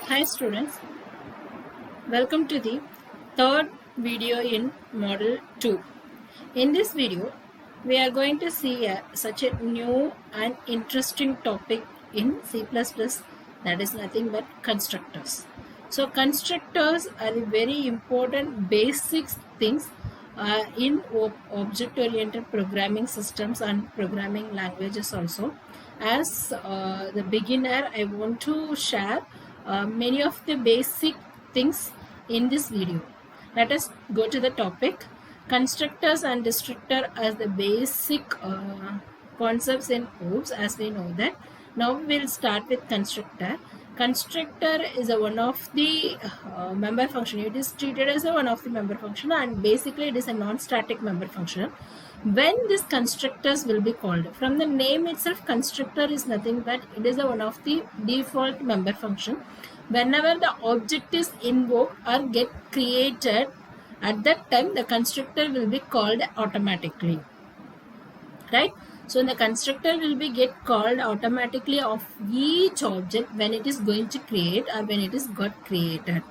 Hi students, welcome to the third video in Model 2. In this video, we are going to see such a new and interesting topic in C++, that is nothing but constructors. So constructors are very important basic things in object-oriented programming systems and programming languages also. As the beginner, I want to share many of the basic things in this video. Let us go to the topic. Constructors and destructor as the basic concepts in OOPS, as we know that. Now we'll start with constructor. Constructor is one of the member function. It is treated as one of the member function, and basically it is a non-static member function. When these constructors will be called, from the name itself, constructor is nothing but it is one of the default member function. Whenever the object is invoked or get created, at that time the constructor will be called automatically, right? So the constructor will be get called automatically of each object when it is going to create or when it is got created.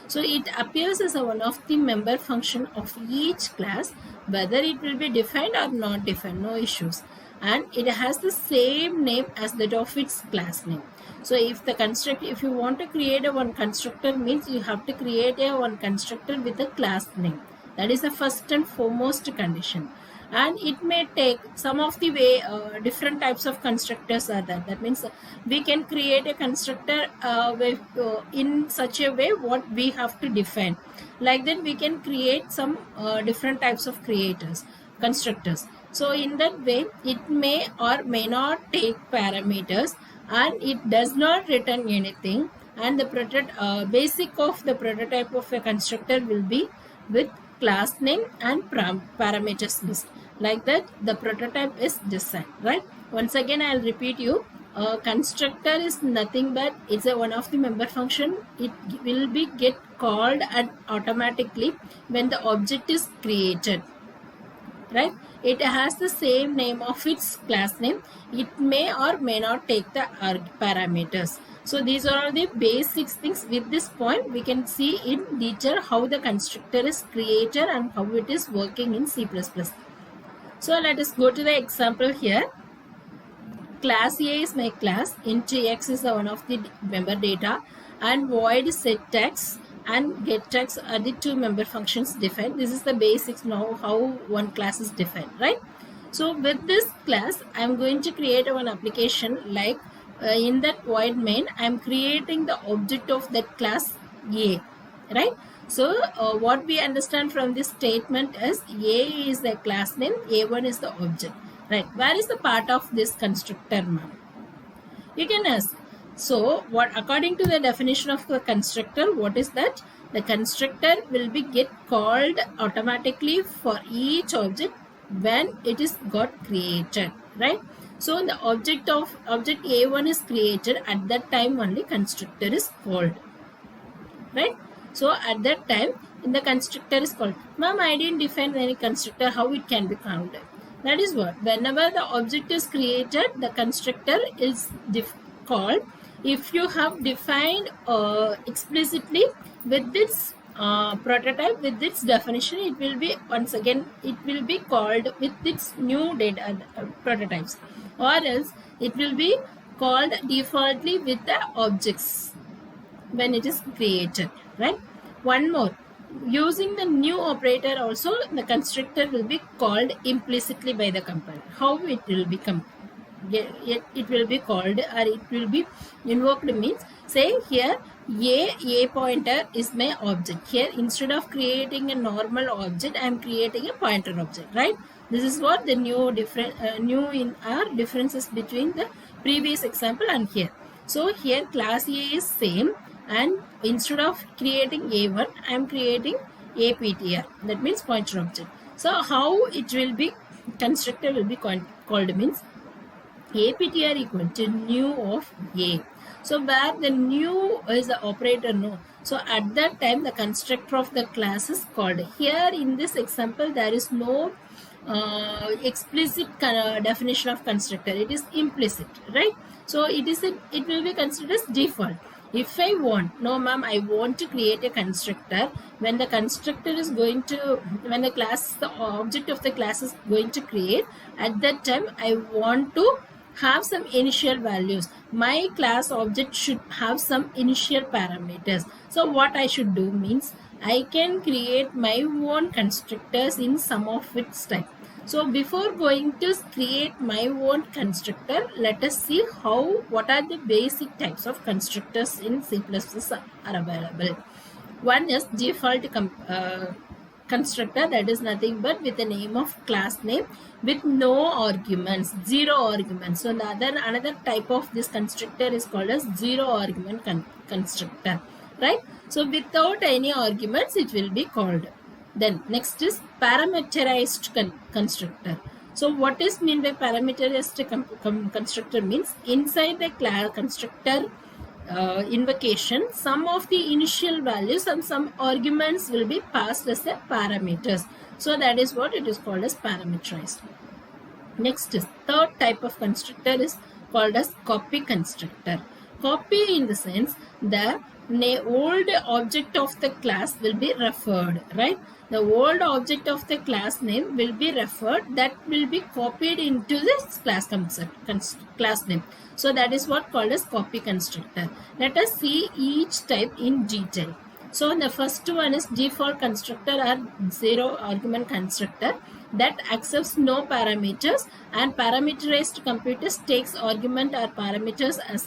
So it appears as one of the member function of each class, whether it will be defined or not defined, no issues. And it has the same name as that of its class name. So if you want to create a one constructor, means you have to create a one constructor with a class name. That is the first and foremost condition. And it may take some of the way different types of constructors are there. That means we can create a constructor in such a way what we have to define. Like that we can create some different types of constructors. So in that way it may or may not take parameters, and it does not return anything, and the basic of the prototype of a constructor will be with class name and parameters list. Like that the prototype is designed, right? Once again I'll repeat you, constructor is nothing but it's one of the member function. It will be get called and automatically when the object is created, right? It has the same name of its class name. It may or may not take the parameters. So these are the basic things. With this point we can see in detail how the constructor is created and how it is working in C++. So let us go to the example here. Class A is my class, int x is one of the member data, and void set x and get x are the two member functions defined. This is the basics now how one class is defined, right? So with this class I am going to create one application like in that void main I am creating the object of that class A, right? So what we understand from this statement is A is the class name, A1 is the object, right? Where is the part of this constructor, ma'am? You can ask. So what, according to the definition of the constructor, what is that? The constructor will be get called automatically for each object when it is got created, right? So the object A1 is created, at that time only constructor is called, right? So at that time in the constructor is called. Ma'am, I didn't define any constructor, how it can be counted? That is what, whenever the object is created, the constructor is called. If you have defined explicitly with this prototype, with its definition, it will be once again it will be called with its new data prototypes, or else it will be called defaultly with the objects when it is created, right? One more, using the new operator also the constructor will be called implicitly by the compiler. How it will become? It will be called or it will be invoked means, say here a pointer is my object. Here instead of creating a normal object I am creating a pointer object, right? This is what the new in our differences between the previous example and here. So here class A is same, and instead of creating A1 I am creating APTR, that means pointer object. So how it will be constructor will be called means APTR equal to new of A. So where the new is the operator, no. So at that time the constructor of the class is called. Here in this example there is no explicit definition of constructor. It is implicit, right? So it will be considered as default. If I want, no ma'am, I want to create a constructor. When the constructor is going to, when the class, the object of the class is going to create, at that time I want to have some initial values. My class object should have some initial parameters. So what I should do means, I can create my own constructors in some of its type. So before going to create my own constructor, let us see what are the basic types of constructors in C++ are available. One is default constructor, that is nothing but with the name of class name with no arguments, zero arguments. So another type of this constructor is called as zero argument constructor, right? So without any arguments it will be called. Then next is parameterized constructor. So what is mean by parameterized constructor means, inside the class constructor invocation, some of the initial values and some arguments will be passed as the parameters. So that is what it is called as parameterized. Next is third type of constructor is called as copy constructor. Copy in the sense the old object of the class will be referred, right? The old object of the class name will be referred, that will be copied into this class class name. So that is what called as copy constructor. Let us see each type in detail. So the first one is default constructor or zero argument constructor that accepts no parameters, and parameterized computers takes argument or parameters as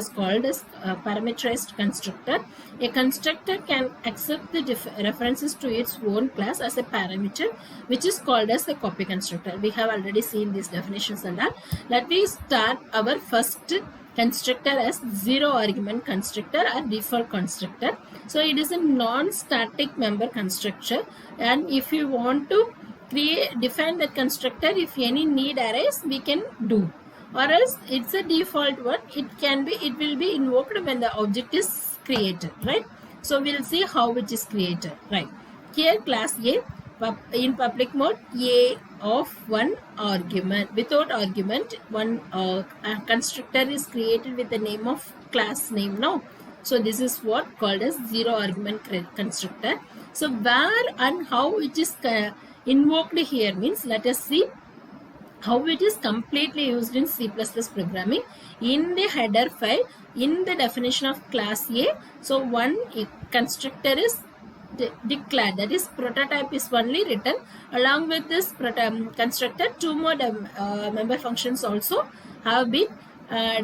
called as parameterized constructor. A constructor can accept the references to its own class as a parameter, which is called as a copy constructor. We have already seen these definitions and all. Let me start our first constructor as zero argument constructor or default constructor. So it is a non-static member constructor, and if you want to define that constructor, if any need arises, we can do, or else it's a default one. It will be invoked when the object is created, right? So we'll see how it is created, right? Here class A in public mode, A of one argument, without argument, one constructor is created with the name of class name now. So this is what called as zero argument constructor. So where and how it is invoked here means, let us see how it is completely used in C++ programming. In the header file, in the definition of class A, so one constructor is declared, that is prototype is only written. Along with this constructor, two more member functions also have been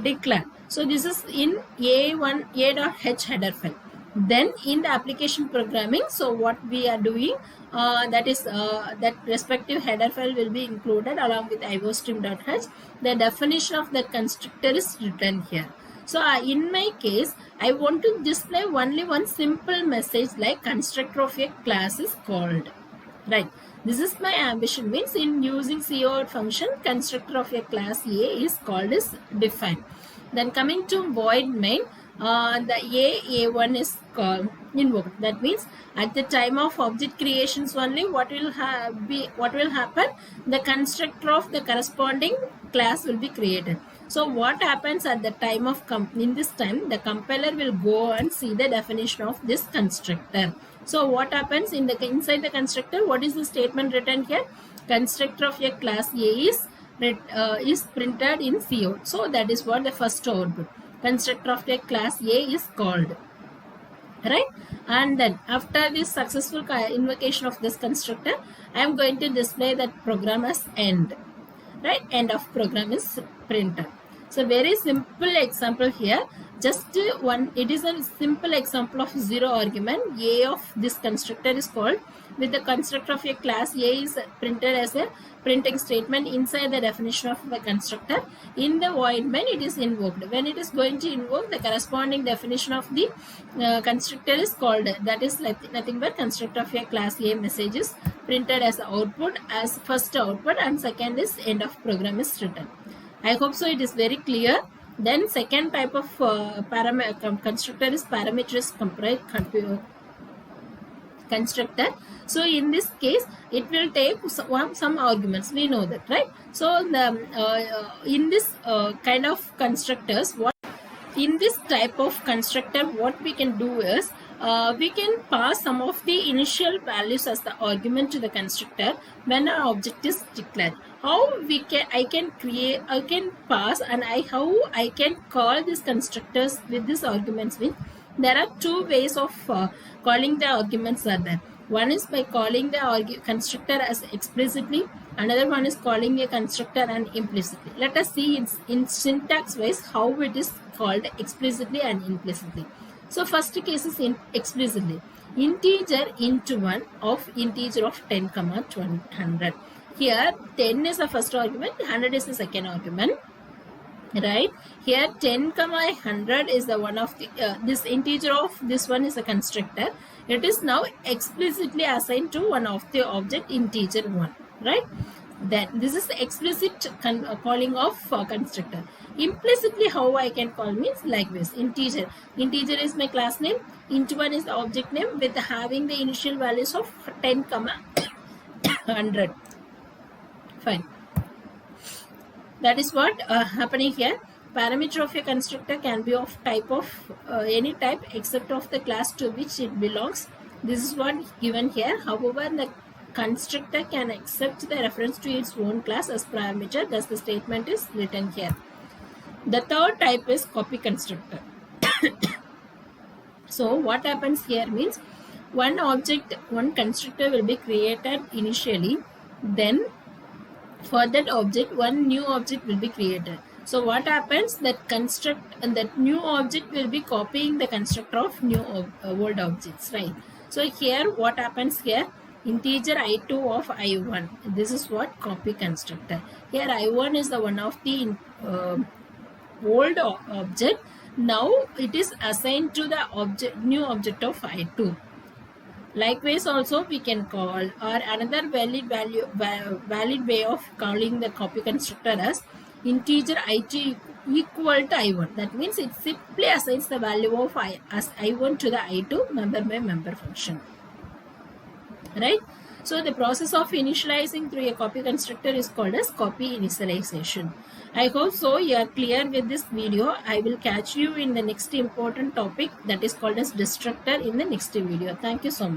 declared. So this is in a.h header file. Then in the application programming, so what we are doing, that is that respective header file will be included along with iostream.h. The definition of that constructor is written here. So in my case, I want to display only one simple message like constructor of a class is called, right? This is my ambition, means in using cout function, constructor of a class A is called as defined. Then coming to void main, the A1 is called invoked. That means at the time of object creations only, what will happen? The constructor of the corresponding class will be created. So what happens at the time of in this time, the compiler will go and see the definition of this constructor. So what happens inside the constructor? What is the statement written here? Constructor of a class A is printed in cout. So that is what the first output. Constructor of a class A is called, right? And then after this successful invocation of this constructor, I am going to display that program as end, right? End of program is printed. So very simple example here, just one, it is a simple example of zero argument. A of this constructor is called, with the constructor of a class A is printed as a printing statement inside the definition of the constructor. In the void main, it is invoked. When it is going to invoke, the corresponding definition of the constructor is called, that is nothing but constructor of a class A message is printed as output, as first output, and second is end of program is written. I hope so it is very clear. Then second type of constructor is parameterized constructor. So in this case, it will take some arguments. We know that, right? So the in this kind of constructors, in this type of constructor, what we can do is we can pass some of the initial values as the argument to the constructor when an object is declared. How I can pass and how I can call these constructors with these arguments with. There are two ways of calling the arguments are there. One is by calling the constructor as explicitly. Another one is calling a constructor and implicitly. Let us see in syntax wise how it is called explicitly and implicitly. So first case is explicitly. Integer int1 of integer of 10, 100. Here 10 is the first argument, 100 is the second argument. Right, here 10, 100 is the one of the this integer of this one is a constructor. It is now explicitly assigned to one of the object integer 1. Right, then this is the explicit calling of constructor. Implicitly how I can call means like this. Integer is my class name, int1 is the object name with having the initial values of 10, 100. Fine. That is what happening here. Parameter of a constructor can be of type of any type except of the class to which it belongs. This is what given here. However, the constructor can accept the reference to its own class as parameter. Thus, the statement is written here. The third type is copy constructor. So, what happens here means one constructor will be created initially. Then for that object, one new object will be created. So what happens, that new object will be copying the constructor of old objects, right? So here what happens here, integer i2 of i1, this is what copy constructor. Here i1 is the one of the old object. Now it is assigned to the new object of i2. Likewise also we can call, or another valid way of calling the copy constructor as integer i2 equal to i1. That means it simply assigns the value of i1 to the i2 member by member function. Right? So the process of initializing through a copy constructor is called as copy initialization. I hope so you are clear with this video. I will catch you in the next important topic that is called as destructor in the next video. Thank you so much.